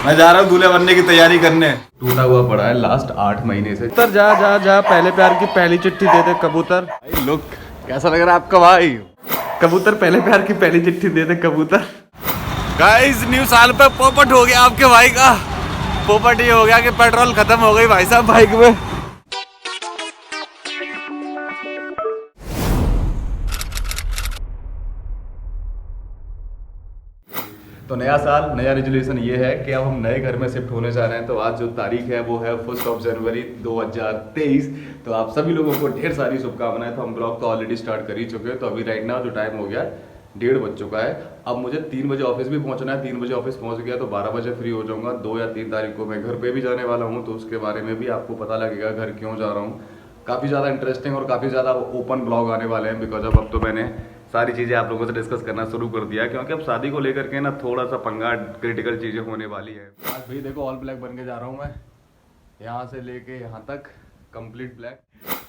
मैं जा रहा हूँ दूल्हे बनने की तैयारी करने। टूटा हुआ पड़ा है लास्ट 8 महीने से। कबूतर जा जा जा, पहले प्यार की पहली चिट्ठी दे दे कबूतर। भाई लुक कैसा लग रहा है आपका भाई? कबूतर पहले प्यार की पहली चिट्ठी दे दे कबूतर। गाइस न्यू साल पे पोपट हो गया आपके भाई का। पोपट ये हो गया कि पेट्रोल खत्म हो गई भाई साहब बाइक में। तो नया साल नया रेजोल्यूशन ये है कि अब हम नए घर में शिफ्ट होने जा रहे हैं। तो आज जो तारीख है वो है 1 जनवरी 2023। तो आप सभी लोगों को ढेर सारी शुभकामनाएं। तो हम ब्लॉग तो ऑलरेडी स्टार्ट कर ही चुके हैं। तो अभी राइट नाउ जो टाइम हो गया 1:30 बज चुका है। अब मुझे 3 बजे ऑफिस भी पहुंचना है। 3 बजे ऑफिस पहुंच गया तो 12 बजे फ्री हो जाऊंगा। 2 या 3 तारीख को मैं घर पे भी जाने वाला हूँ, तो उसके बारे में भी आपको पता लगेगा घर क्यों जा रहा हूँ। काफ़ी ज़्यादा इंटरेस्टिंग और काफ़ी ज़्यादा ओपन ब्लॉग आने वाले हैं, बिकॉज अब तो मैंने सारी चीज़ें आप लोगों से डिस्कस करना शुरू कर दिया, क्योंकि अब शादी को लेकर के ना थोड़ा सा पंगा क्रिटिकल चीज़ें होने वाली है। आज भाई देखो ऑल ब्लैक बन के जा रहा हूँ मैं, यहाँ से लेके यहाँ तक कंप्लीट ब्लैक।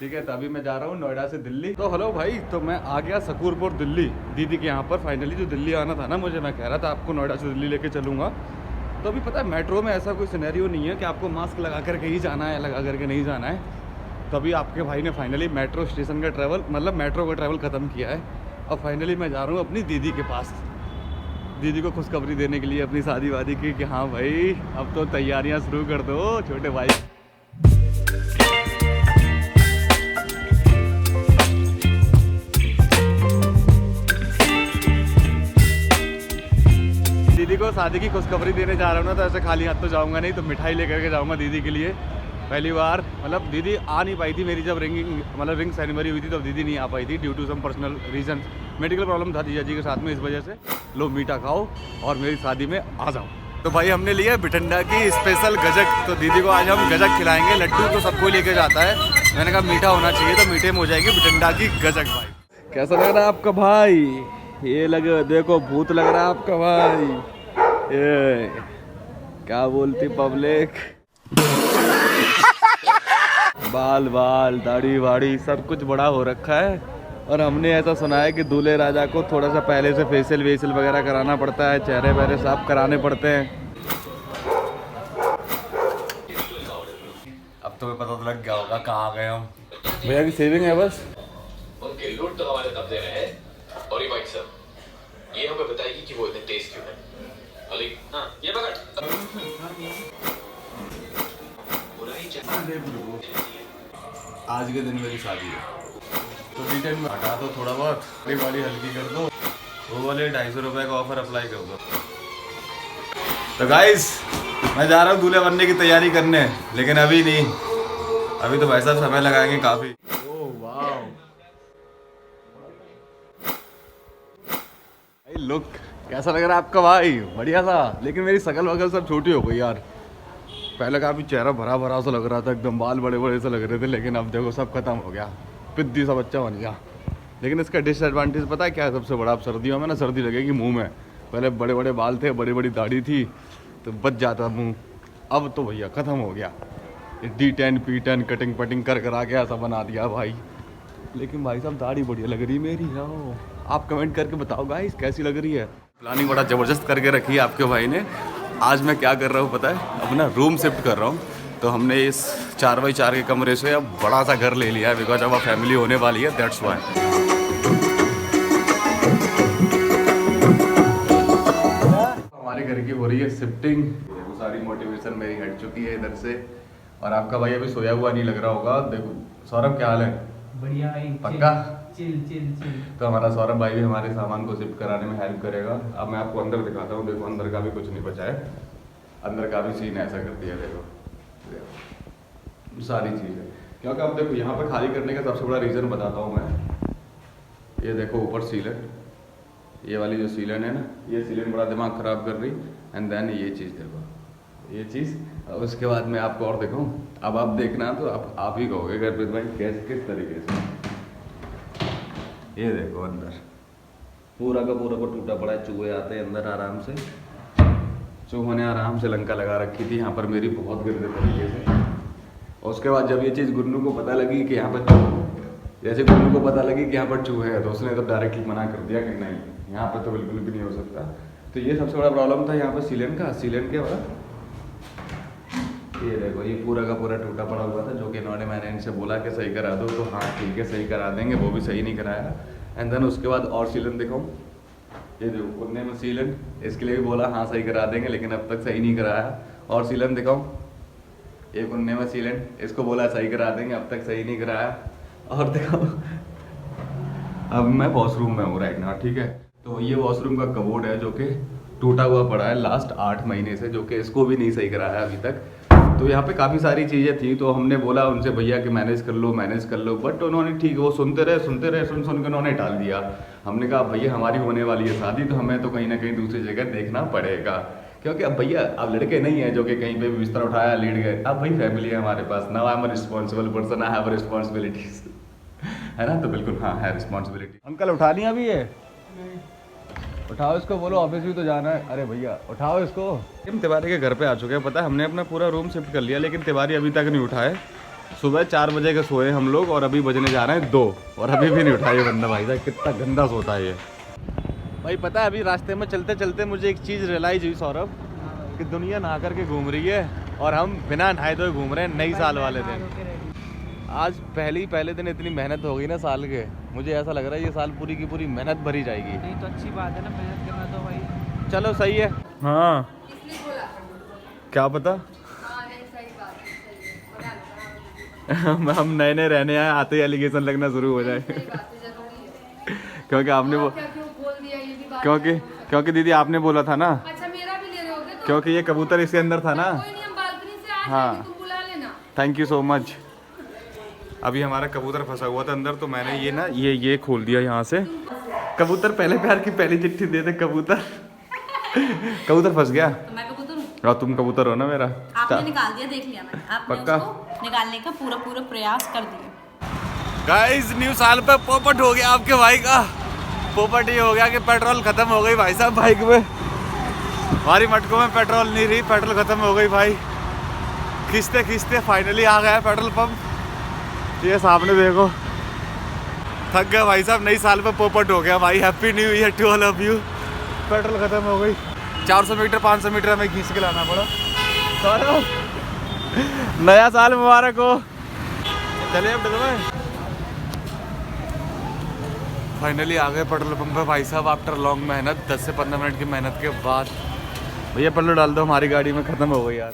ठीक है, तभी मैं जा रहा हूँ नोएडा से दिल्ली। तो हेलो भाई, तो मैं आ गया सकूरपुर दिल्ली दीदी के यहाँ पर। फाइनली जो दिल्ली आना था ना मुझे, मैं कह रहा था आपको नोएडा से दिल्ली लेके चलूँगा। तो अभी पता है मेट्रो में ऐसा कोई सिनेरियो नहीं है कि आपको मास्क लगा करके ही जाना है, लगा करके नहीं जाना है। तभी आपके भाई ने फाइनली मेट्रो स्टेशन का ट्रैवल, मतलब मेट्रो का ट्रैवल ख़त्म किया है। और फाइनली मैं जा रहा हूँ अपनी दीदी के पास, दीदी को खुशखबरी देने के लिए अपनी शादी वादी की कि हाँ भाई अब तो तैयारियां शुरू कर दो छोटे भाई। दीदी को शादी की खुशखबरी देने जा रहा हूँ ना, तो ऐसे खाली हाथ तो जाऊँगा नहीं, तो मिठाई लेकर के जाऊँगा दीदी के लिए। पहली बार मतलब दीदी आ नहीं पाई थी मेरी, जब रिंग सेरेमनी हुई थी तब दीदी नहीं आ पाई थी due to some personal reason. Medical problem था जीजा जी के साथ में, इस वजह से। लो मीठा खाओ और मेरी शादी में आ जाओ। तो भाई हमने लिया बिठंडा की स्पेशल गजक, तो दीदी को आज हम गजक खिलाएंगे। लड्डू तो सबको लेके जाता है, मैंने कहा मीठा होना चाहिए, तो मीठे में हो जाएगी बिठंडा की गजक। भाई कैसा लग रहा है आपका भाई? ये लगे देखो भूत लग रहा है आपका भाई। ये क्या बोलती पब्लिक। बाल बाल दाढ़ी वाड़ी सब कुछ बड़ा हो रखा है। और हमने ऐसा सुना है कि दूल्हे राजा को थोड़ा सा पहले से फेशियल वेशियल वगैरह कराना पड़ता है, चेहरे वहरे साफ कराने पड़ते हैं। अब तुम्हें पता तो लग गया होगा कहाँ गए हम। भैया की सेविंग है बस। उनके लूट तो हमारे कब्जे में है। और ये भाई साहब ये हमें बताएगी कि वो इतने तेज क्यों है। अली हाँ ये पकड़। आज के दिन मेरी शादी है, तो डिटेल में हटा दो थोड़ा बहुत, वाली हल्की कर दो, वो वाले 250 रुपये का ऑफर अप्लाई कर दो। तो गाइस मैं जा रहा हूँ दूल्हे बनने की तैयारी करने, लेकिन अभी नहीं, अभी तो भाई साहब समय लगाएंगे काफ़ी। ओह वाह भाई लुक कैसा लग रहा है आपका भाई? बढ़िया सा। लेकिन मेरी शकल वगल सब छोटी हो गई यार। पहले काफ़ी चेहरा भरा भरा सा लग रहा था, एकदम बाल बड़े बड़े से लग रहे थे, लेकिन अब देखो सब खत्म हो गया, पिद्दी सा बच्चा बन गया। लेकिन इसका डिसएडवांटेज पता है क्या है सबसे बड़ा? अब सर्दियों में ना सर्दी लगेगी मुंह में। पहले बड़े बड़े बाल थे, बड़ी बड़ी दाढ़ी थी, तो बच जाता मुंह। अब तो भैया ख़त्म हो गया। D10 P10 कटिंग पटिंग कर करा के ऐसा बना दिया भाई। लेकिन भाई साहब दाढ़ी बढ़िया लग रही मेरी। हाँ आप कमेंट करके बताओ गाइस कैसी लग रही है। प्लानिंग बड़ा ज़बरदस्त करके रखी है आपके भाई ने। आज मैं क्या कर रहा हूँ पता है? अपना रूम शिफ्ट कर रहा हूँ। तो हमने इस 4x4 के कमरे से अब बड़ा सा घर ले लिया है, बिकॉज अब फैमिली होने वाली है, दैट्स वाई। हमारे घर की हो रही है शिफ्टिंग। वो सारी मोटिवेशन मेरी हट चुकी है इधर से। और आपका भाई अभी सोया हुआ नहीं लग रहा होगा। देखो सौरभ क्या हाल है? बढ़िया है, पक्का चिल चिल चिल। तो हमारा सौरभ भाई भी हमारे सामान को शिफ्ट कराने में हेल्प करेगा। अब मैं आपको अंदर दिखाता हूँ। देखो अंदर का भी कुछ नहीं बचा है, अंदर का भी सीन ऐसा कर दिया। देखो सारी चीज़ें, क्योंकि अब देखो यहाँ पर खाली करने का सबसे बड़ा रीज़न बताता हूँ मैं। ये देखो ऊपर सीलन, ये वाली जो सीलन है ना, ये सीलन बड़ा दिमाग ख़राब कर रही। एंड देन ये चीज़ देखो, ये चीज़। और उसके बाद मैं आपको और दिखाऊँ। अब आप देखना तो आप ही कहोगे गुरप्रीत भाई कैसे किस तरीके से। ये देखो अंदर पूरा का पूरा को टूटा पड़ा है, चूहे आते हैं अंदर आराम से। चूहों ने आराम से लंका लगा रखी थी यहाँ पर मेरी, बहुत गंदे तरीके से। और उसके बाद जब ये चीज़ गुन्नू को पता लगी कि यहाँ पर जैसे गुन्नू को पता लगी कि यहाँ पर चूहे हैं, तो उसने तो डायरेक्टली मना कर दिया कि नहीं यहाँ पर तो बिल्कुल भी नहीं हो सकता। तो ये सबसे बड़ा प्रॉब्लम था यहाँ पर सीलन का। सीलन के बाद ये देखो ये पूरा का पूरा टूटा पड़ा हुआ था, जो कि मैंने इनसे बोला कि सही करा दो, तो हाँ ठीक है सही करा देंगे, वो भी सही नहीं कराया। एंड देन उसके बाद और सीलन दिखाऊँ, ये देखो उनने में सीलन, इसके लिए भी बोला हाँ सही करा देंगे, लेकिन अब तक सही नहीं कराया। और सीलन दिखाऊँ, एक उनने में सीलन, इसको बोला सही करा देंगे, अब तक सही नहीं कराया। और देखो अब मैं वॉशरूम में हूँ राइट नाउ, ठीक है। तो ये वॉशरूम का कबोर्ड है जो कि टूटा हुआ पड़ा है लास्ट 8 महीने से, जो कि इसको भी नहीं सही कराया अभी तक। तो यहाँ पे काफ़ी सारी चीज़ें थी, तो हमने बोला उनसे भैया कि मैनेज कर लो, बट उन्होंने ठीक है वो सुन के उन्होंने टाल दिया। हमने कहा भैया हमारी होने वाली है शादी, तो हमें तो कहीं ना कहीं दूसरी जगह देखना पड़ेगा, क्योंकि अब भैया अब लड़के नहीं है जो कि कहीं पे भी बिस्तर उठाया लेट गए। अब भाई फैमिली है हमारे पास, now I am a responsible person, I have responsibilities, है ना। तो बिल्कुल हाँ है रिस्पॉन्सिबिलिटी। अंकल उठा लिया अभी ये, उठाओ इसको, बोलो ऑफिस भी तो जाना है। अरे भैया उठाओ इसको। हम तिवारी के घर पे आ चुके हैं, पता है हमने अपना पूरा रूम शिफ्ट कर लिया, लेकिन तिवारी अभी तक नहीं उठा है। सुबह 4 बजे के सोए हम लोग और अभी बजने जा रहे हैं 2 और अभी भी नहीं उठा ये बंदा। भाई साहब कितना गंदा सोता है ये। भाई पता है अभी रास्ते में चलते चलते मुझे एक चीज़ रियलाइज हुई सौरभ, कि दुनिया नहा करके घूम रही है और हम बिना नहाए धोए घूम रहे हैं नई साल वाले दिन। आज पहले दिन इतनी मेहनत हो गई ना साल के, मुझे ऐसा लग रहा है ये साल पूरी की पूरी मेहनत भरी जाएगी। नहीं तो अच्छी बात है ना, मेहनत करना तो भाई। चलो सही है। हाँ क्या पता हम नए नए रहने आए, आते ही एलिगेशन लगना शुरू हो जाए क्योंकि आपने वो क्योंकि दीदी आपने बोला था ना। अच्छा मेरा भी ले रहे होगे तो? क्योंकि ये कबूतर इसके अंदर था ना। कोई नहीं, हम बालकनी से आ हाँ। जाएंगे, तुम बुला लेना। Thank you so much. अभी हमारा कबूतर फंसा हुआ था अंदर, तो मैंने ये ना ये खोल दिया यहाँ से। कबूतर पहले प्यार की पहली चिट्ठी दे दे कबूतर कबूतर फंस गया। तो मैं कबूतर हूँ? और तुम कबूतर हो ना मेरा। आपने निकाल दिया, देख लिया मैंने। आपने पक्का? उसको निकालने का पूरा प्रयास कर दिया। गाइस न्यू साल पे पोपट हो गया आपके भाई का। पोपट ये हो गया कि पेट्रोल खत्म हो गई भाई साहब बाइक में। हमारी मटकों में पेट्रोल नहीं रही, पेट्रोल खत्म हो गई भाई। खींचते खींचते फाइनली आ गया पेट्रोल पंप। ये सामने देखो, थक गया भाई साहब। नई साल पे पोपट हो गया भाई। Happy new year to all of you. Petrol खत्म हो गई। 400 मीटर 500 मीटर हमें खींच के लाना पड़ा। नया साल मुबारक हो। चलिए अब डलवाएं। फाइनली आ गए पेट्रोल पंप पे भाई साहब, आफ्टर लॉन्ग मेहनत। 10 से 15 मिनट की मेहनत के बाद। भैया पेट्रोल डाल दो, हमारी गाड़ी में ख़त्म हो गई यार।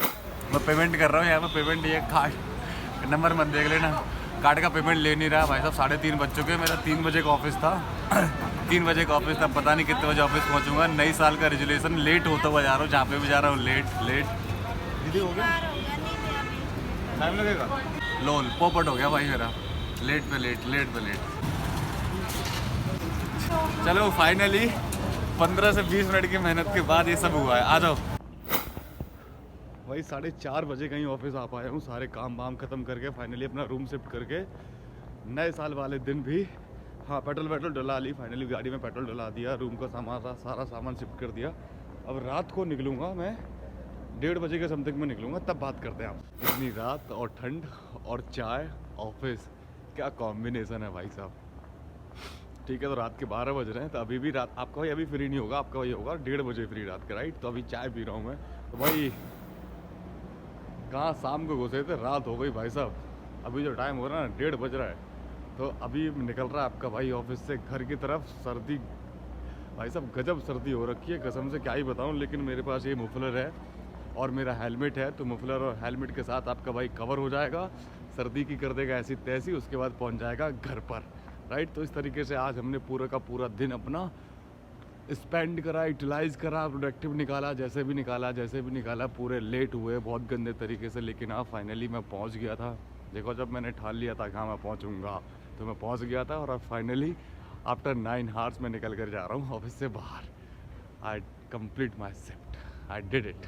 मैं पेमेंट कर रहा हूँ यहाँ पे। पेमेंट ये कार्ड नंबर मत देख लेना, कार्ड का पेमेंट ले नहीं रहा भाई साहब। 3:30 बज चुके। मेरा 3 बजे का ऑफिस था 3 बजे का ऑफिस था। पता नहीं कितने बजे ऑफिस पहुँचूंगा। नई साल का रेजुलेशन लेट होता हुआ जा रहा हूँ, जहाँ पे भी जा रहा हूँ लेट। दीदी हो गया, टाइम लगेगा। लोल पोपट हो गया भाई मेरा। लेट पे लेट। चलो फाइनली 15 से 20 मिनट की मेहनत के बाद ये सब हुआ है। आ जाओ भाई। 4:30 बजे कहीं ऑफिस आ पाया हूँ, सारे काम वाम खत्म करके फाइनली अपना रूम शिफ्ट करके। नए साल वाले दिन भी हाँ पेट्रोल डला ली फाइनली। गाड़ी में पेट्रोल डला दिया, रूम का सारा सामान शिफ्ट कर दिया। अब रात को निकलूँगा मैं 1:30 बजे के समथिंग में निकलूँगा, तब बात करते हैं आप। इतनी रात और ठंड और चाय ऑफिस, क्या कॉम्बिनेशन है भाई साहब। ठीक है, तो रात के 12 बज रहे हैं, तो अभी भी रात आपका भाई अभी फ्री नहीं होगा। आपका भाई होगा 1:30 बजे फ्री रात के, राइट। तो अभी चाय पी रहा हूँ मैं। तो भाई कहाँ शाम को घुसे थे, रात हो गई भाई साहब। अभी जो टाइम हो रहा है ना 1:30 बज रहा है, तो अभी निकल रहा है आपका भाई ऑफिस से घर की तरफ। सर्दी भाई साहब गजब सर्दी हो रखी है, कसम से क्या ही बताऊँ। लेकिन मेरे पास ये मफलर है और मेरा हेलमेट है, तो मफलर और हेलमेट के साथ आपका भाई कवर हो जाएगा। सर्दी की कर देगा ऐसी तैसी, उसके बाद पहुँच जाएगा घर पर, राइट। तो इस तरीके से आज हमने पूरा का पूरा दिन अपना स्पेंड करा, यूटिलाइज़ करा, प्रोडक्टिव निकाला, जैसे भी निकाला। पूरे लेट हुए बहुत गंदे तरीके से, लेकिन हाँ फाइनली मैं पहुंच गया था। देखो जब मैंने ठान लिया था कि हाँ मैं पहुंचूंगा, तो मैं पहुंच गया था। और अब फाइनली आफ्टर 9 आवर्स में निकल कर जा रहा हूँ ऑफिस से बाहर। आई complete my shift, I did it.